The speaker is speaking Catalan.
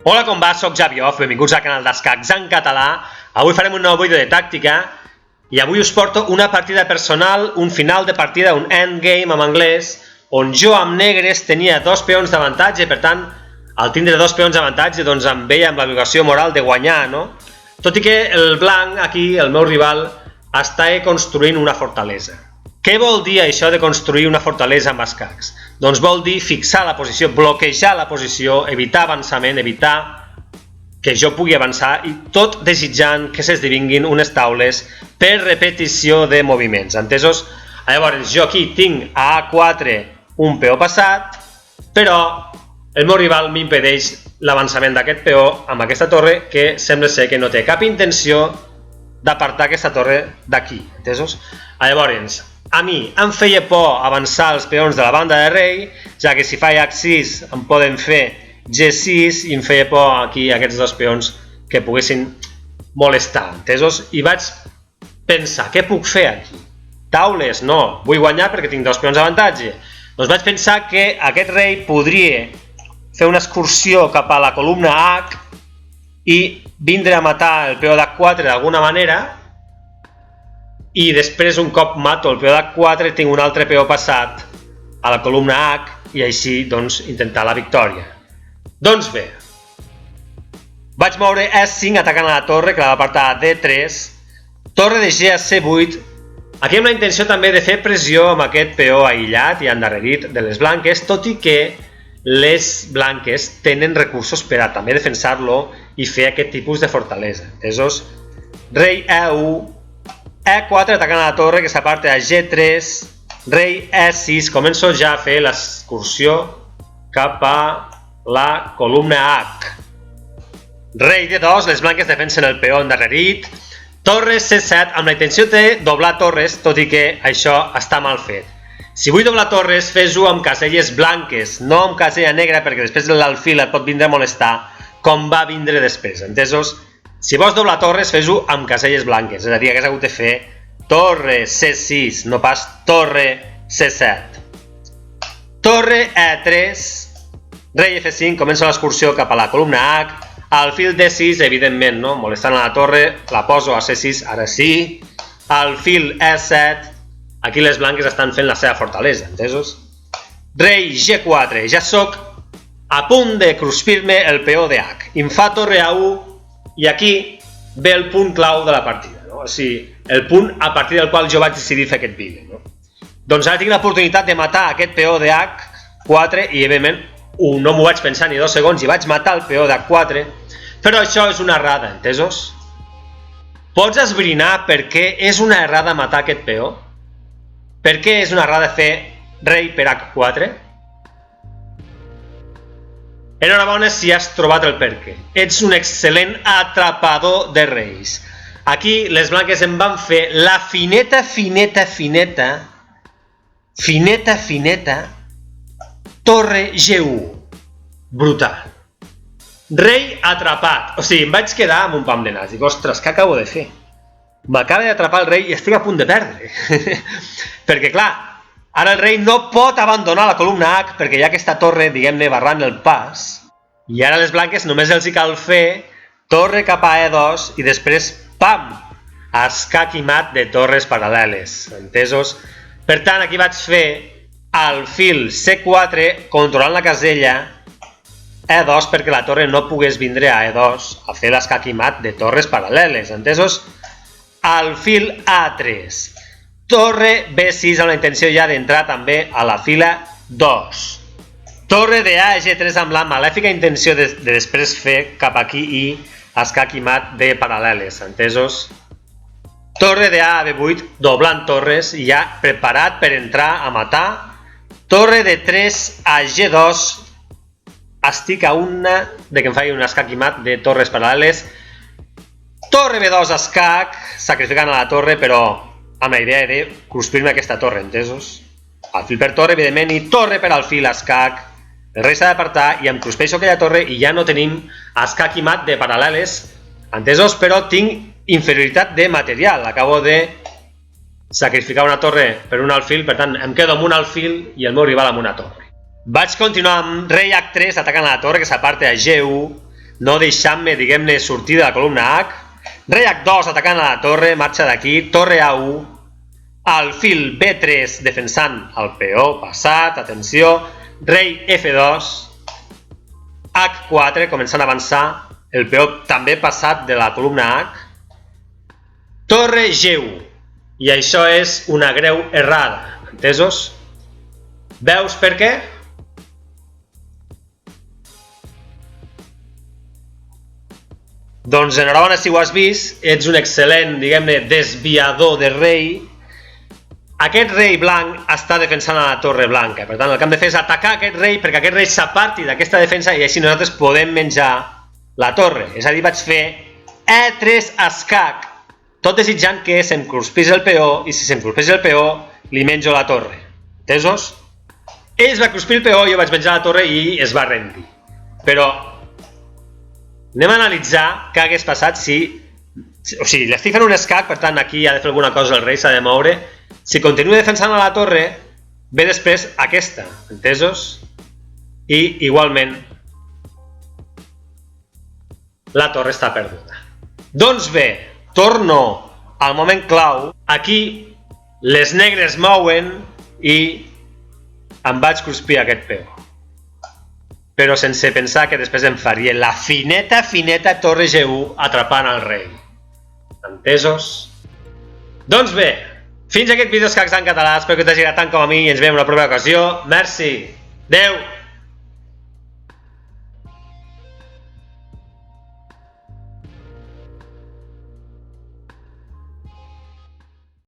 Hola, com va? Soc Javi Off, benvinguts al canal d'Escacs en català. Avui farem un nou vídeo de tàctica i avui us porto una partida personal, un final de partida, un endgame en anglès, on jo amb negres tenia 2 peons d'avantatge, per tant, al tindre 2 peons d'avantatge, doncs em veia amb l'obligació moral de guanyar, no? Tot i que el blanc, aquí, el meu rival, està construint una fortalesa. Què vol dir això de construir una fortalesa amb escacs? Doncs vol dir fixar la posició, bloquejar la posició, evitar avançament, evitar que jo pugui avançar i tot desitjant que s'esdevinguin unes taules per repetició de moviments. Entesos? Llavors, jo aquí tinc a A4 un peó passat, però el meu rival m'impedeix l'avançament d'aquest peó amb aquesta torre que sembla ser que no té cap intenció d'apartar aquesta torre d'aquí. Entesos? Llavors, a mi em feia por avançar els peons de la banda de rei, ja que si faig H6 em poden fer G6 i em feia por aquí aquests 2 peons que poguessin molestar, entesos? I vaig pensar, què puc fer aquí? Taules? No, vull guanyar perquè tinc 2 peons d'avantatge. Doncs vaig pensar que aquest rei podria fer una excursió cap a la columna H i vindre a matar el peó d'H4 d'alguna manera, i després un cop mato el peó d'H4 tinc un altre peó passat a la columna H i així doncs intentar la victòria. Doncs bé, vaig moure E5 atacant a la torre que la va apartar a D3, torre de G a C8, aquí amb la intenció també de fer pressió amb aquest peó aïllat i endarrerit de les blanques, tot i que les blanques tenen recursos per a també defensar-lo i fer aquest tipus de fortalesa. Entesos? Rei E1, E4 atacant a la torre que s'aparta a G3, rei E6, començo ja a fer l'excursió cap a la columna H. Rei D2, les blanques defensen el peó endarrerit, torre C7 amb la intenció de doblar torres, tot i que això està mal fet. Si vull doblar torres, fes-ho amb caselles blanques, no amb casella negra, perquè després l'alfil et pot vindre a molestar, com va vindre després, entesos? Si vols doblar torres, fes-ho amb caselles blanques, és a dir, hagués hagut de fer torre C6, no pas torre C7. Torre E3, rei F5, comença l'excursió cap a la columna H, alfil D6, evidentment, no? Molestant a la torre, la poso a C6, ara sí, alfil E7, aquí les blanques estan fent la seva fortalesa, entesos? Rei G4, ja soc a punt de cruspir-me el peó de H, em fa torre A1, i aquí ve el punt clau de la partida, no? O sigui, el punt a partir del qual jo vaig decidir fer aquest vídeo, no? Doncs ara tinc l'oportunitat de matar aquest peó de H4 i, evidentment, no m'ho vaig pensar ni 2 segons i vaig matar el peó d'H4, però això és una errada, entesos? Pots esbrinar per què és una errada matar aquest peó? Per què és una errada fer rei per H4? Enhorabona si has trobat el perquè. Ets un excel·lent atrapador de reis. Aquí les blanques em van fer la fineta, torre G1. Brutal. Rei atrapat. O sigui, em vaig quedar amb un pam de nas. Dic, ostres, què acabo de fer? M'acaba d'atrapar el rei i estic a punt de perdre. Perquè, clar, ara el rei no pot abandonar la columna H perquè hi ha aquesta torre, diguem-ne, barrant el pas. I ara les blanques només els hi cal fer torre cap a E2 i després, pam, escac i mat de torres paral·leles. Entesos? Per tant, aquí vaig fer alfil C4 controlant la casella E2 perquè la torre no pogués vindre a E2 a fer l'escac i mat de torres paral·leles. Entesos? Alfil A3. Torre B6 amb la intenció ja d'entrar també a la fila 2. Torre de A a G3 amb la malèfica intenció de després fer cap aquí i escac i mat de paral·leles, entesos? Torre de A a B8 doblant torres i ja preparat per entrar a matar. Torre de 3 a G2, estic a una de que em faci un escac i mat de torres paral·leles. Torre B2 escac, sacrificant a la torre, però amb la idea de cruspir-me aquesta torre, entesos? Alfil per torre, evidentment, i torre per alfil, escac. El rei s'ha d'apartar i em cruspeixo aquella torre i ja no tenim escac i mat de paral·leles, entesos? Però tinc inferioritat de material. Acabo de sacrificar una torre per un alfil, per tant, em quedo amb un alfil i el meu rival amb una torre. Vaig continuar amb rei H3 atacant a la torre que s'aparta a G1, no deixant-me, diguem-ne, sortir de la columna H. Rei H2 atacant a la torre, marxa d'aquí, torre A1, alfil B3 defensant el peó passat, atenció, rei F2, H4 començant a avançar, el peó també passat de la columna H, torre G1, i això és una greu errada, entesos? Veus per què? Doncs enhorabona si ho has vist, ets un excel·lent, diguem-ne, desviador de rei. Aquest rei blanc està defensant a la torre blanca, per tant el que hem de fer és atacar aquest rei perquè aquest rei s'aparti d'aquesta defensa i així nosaltres podem menjar la torre. És a dir, vaig fer E3 escac, tot desitjant que s'encruspís el peó i si s'encruspís el peó li menjo la torre. Entesos? Ell es va cruspir el peó, jo vaig menjar la torre i es va rendir. Però anem a analitzar què hagués passat si... O sigui, li estic fent un escac, per tant aquí ha de fer alguna cosa el rei, s'ha de moure. Si continua defensant a la torre, ve després aquesta, entesos? I igualment la torre està perduda. Doncs bé, torno al moment clau. Aquí les negres mouen i em vaig cruspir aquest peó. Però sense pensar que després em faria la fineta torre G1 atrapant el rei. Entesos? Doncs bé, fins a aquest vídeo escacs en català, espero que t'hagi agradat tant com a mi i ens veiem en una propera ocasió. Merci! Adeu!